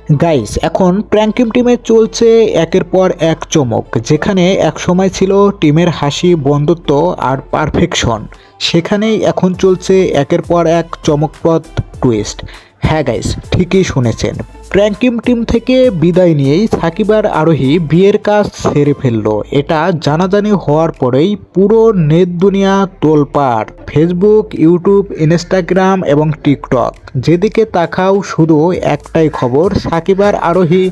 Guys, এখন pranking টিমে চলছে একের পর এক চমক। যেখানে এক সময় ছিল টিমের হাসি, বন্ধুত্ব আর পারফেকশন, সেখানেই এখন চলছে একের পর এক চমকপ্রদ টুইস্ট। হ্যাঁ গাইস, ঠিকই শুনেছেন। প্র্যাঙ্কিং টিম থেকে বিদায় নিয়েই সাকিব আর আরোহী বিয়ের কাজ সেরে ফেললো। এটা জানাজানি হওয়ার পরেই পুরো নেট দুনিয়া তোলপাড়। ফেসবুক, ইউটিউব, ইনস্টাগ্রাম এবং টিকটক, যেদিকে তাকাও শুধু একটাই খবর, সাকিব আর আরোহী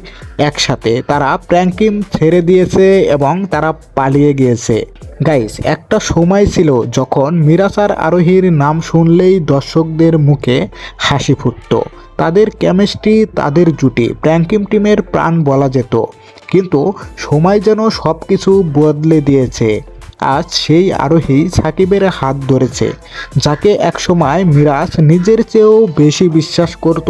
একসাথে। তারা প্র্যাঙ্কিং ছেড়ে দিয়েছে এবং তারা পালিয়ে গিয়েছে। গাইস, একটা সময় ছিল যখন মিরাজ আর আরোহীর নাম শুনলেই দর্শকদের মুখে হাসি ফুটতো। তাদের কেমিস্ট্রি, তাদের জুটি প্র্যাঙ্কিং টিমের প্রাণ বলা যেত। কিন্তু সময় যেন সব কিছু বদলে দিয়েছে। আজ সেই আরোহী সাকিবের হাত ধরেছে, যাকে একসময় মিরাজ নিজের চেয়েও বেশি বিশ্বাস করত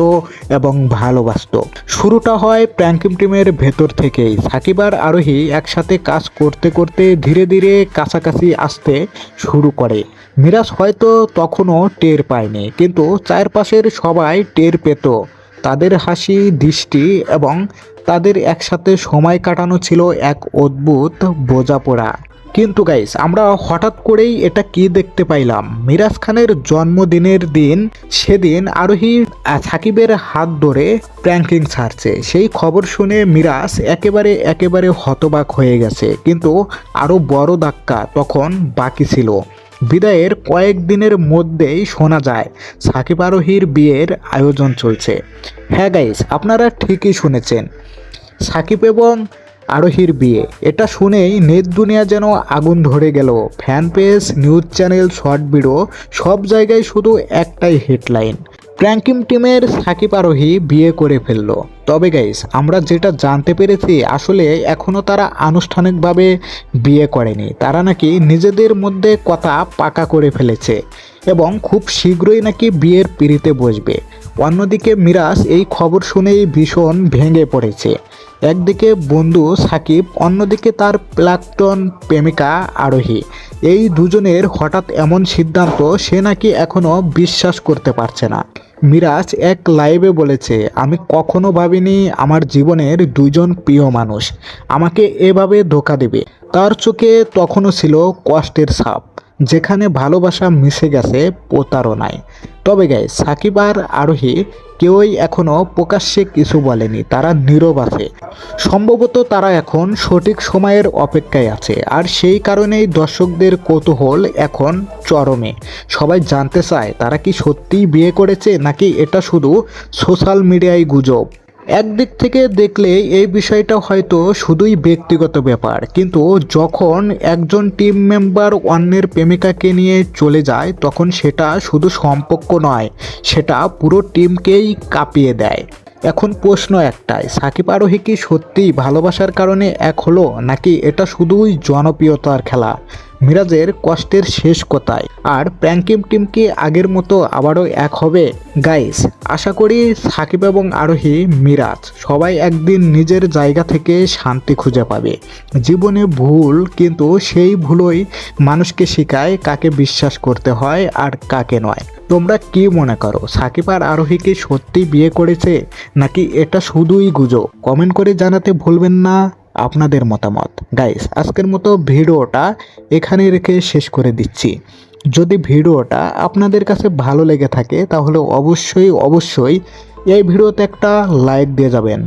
এবং ভালোবাসত। শুরুটা হয় প্র্যাঙ্কিং টিমের ভেতর থেকেই। সাকিব আর আরোহী একসাথে কাজ করতে করতে ধীরে ধীরে কাছাকাছি আসতে শুরু করে। মিরাজ হয়তো তখনও টের পায়নি, কিন্তু চারপাশের সবাই টের পেত। তাদের হাসি, দৃষ্টি এবং তাদের একসাথে সময় কাটানো ছিল এক অদ্ভুত বোঝাপড়া। কিন্তু গাইস, আমরা হঠাৎ করেই এটা কি দেখতে পাইলাম? মিরাজ খানের জন্মদিনের দিন, সেদিন আরোহী সাকিবের হাত ধরে প্র্যাঙ্কিং ছাড়ছে। সেই খবর শুনে মিরাজ একেবারে হতবাক হয়ে গেছে। কিন্তু আরও বড় ধাক্কা তখন বাকি ছিল। বিদায়ের কয়েকদিনের মধ্যেই শোনা যায় সাকিব আরোহীর বিয়ের আয়োজন চলছে। হ্যাঁ গাইস, আপনারা ঠিকই শুনেছেন, সাকিব এবং আরোহীর বিয়ে। এটা শুনেই নেট দুনিয়া যেন আগুন ধরে গেল। Fan page, news channel, short video, সব জায়গায় শুধু একটাই হেডলাইন, প্র্যাঙ্কিং টিমের সাকিব আরোহী বিয়ে করে ফেললো। তবে গাইস, আমরা যেটা জানতে পেরেছি, আসলে এখনও তারা আনুষ্ঠানিকভাবে বিয়ে করেনি। তারা নাকি নিজেদের মধ্যে কথা পাকা করে ফেলেছে এবং খুব শীঘ্রই নাকি বিয়ের পিঁড়িতে বসবে। অন্যদিকে মিরাজ এই খবর শুনেই ভীষণ ভেঙে পড়েছে। একদিকে বন্ধু সাকিব, অন্যদিকে তার প্রাক্তন প্রেমিকা আরোহী। এই দুজনের হঠাৎ এমন সিদ্ধান্ত সে নাকি এখনও বিশ্বাস করতে পারছে না। মিরাজ এক লাইভে বলেছে, আমি কখনো ভাবিনি আমার জীবনের দুজন প্রিয় মানুষ আমাকে এভাবে ধোঁকা দেবে। তার চোখে তখনও ছিল কষ্টের ছাপ, যেখানে ভালোবাসা মিশে গেছে প্রতারণায়। তবে গাইস, সাকিব আর আরোহী কেউই এখনও প্রকাশ্যে কিছু বলেনি। তারা নীরব আছে। সম্ভবত তারা এখন সঠিক সময়ের অপেক্ষায় আছে। আর সেই কারণেই দর্শকদের কৌতূহল এখন চরমে। সবাই জানতে চায় তারা কি সত্যিই বিয়ে করেছে, নাকি এটা শুধু সোশ্যাল মিডিয়ায় গুজব। একদিক থেকে দেখলে এই বিষয়টা হয়তো শুধুই ব্যক্তিগত ব্যাপার, কিন্তু যখন একজন টিম মেম্বার অন্যের প্রেমিকাকে নিয়ে চলে যায়, তখন সেটা শুধু সম্পর্ক নয়, সেটা পুরো টিমকেই কাঁপিয়ে দেয়। এখন প্রশ্ন একটাই, সাকিব আরোহী কি সত্যিই ভালোবাসার কারণে এক হলো, নাকি এটা শুধুই জনপ্রিয়তার খেলা? মিরাজের কষ্টের শেষ কোথায়? আর প্র্যাঙ্কিং টিম কি আগের মতো আবারও এক হবে? গাইস, আশা করি সাকিব এবং আরোহী, মিরাজ সবাই একদিন নিজের জায়গা থেকে শান্তি খুঁজে পাবে। জীবনে ভুল, কিন্তু সেই ভুলই মানুষকে শেখায় কাকে বিশ্বাস করতে হয় আর কাকে নয়। তোমরা কি মনে করো, সাকিব আর আরোহী কি সত্যি বিয়ে করেছে, নাকি এটা শুধুই গুজব? কমেন্ট করে জানাতে ভুলবেন না আপনাদের মতামত। গাইস, আজকের মতো ভিডিওটা এখানে রেখে শেষ করে দিচ্ছি। যদি ভিডিওটা আপনাদের কাছে ভালো লেগে থাকে, তাহলে অবশ্যই এই ভিডিওতে একটা লাইক দিয়ে যাবেন।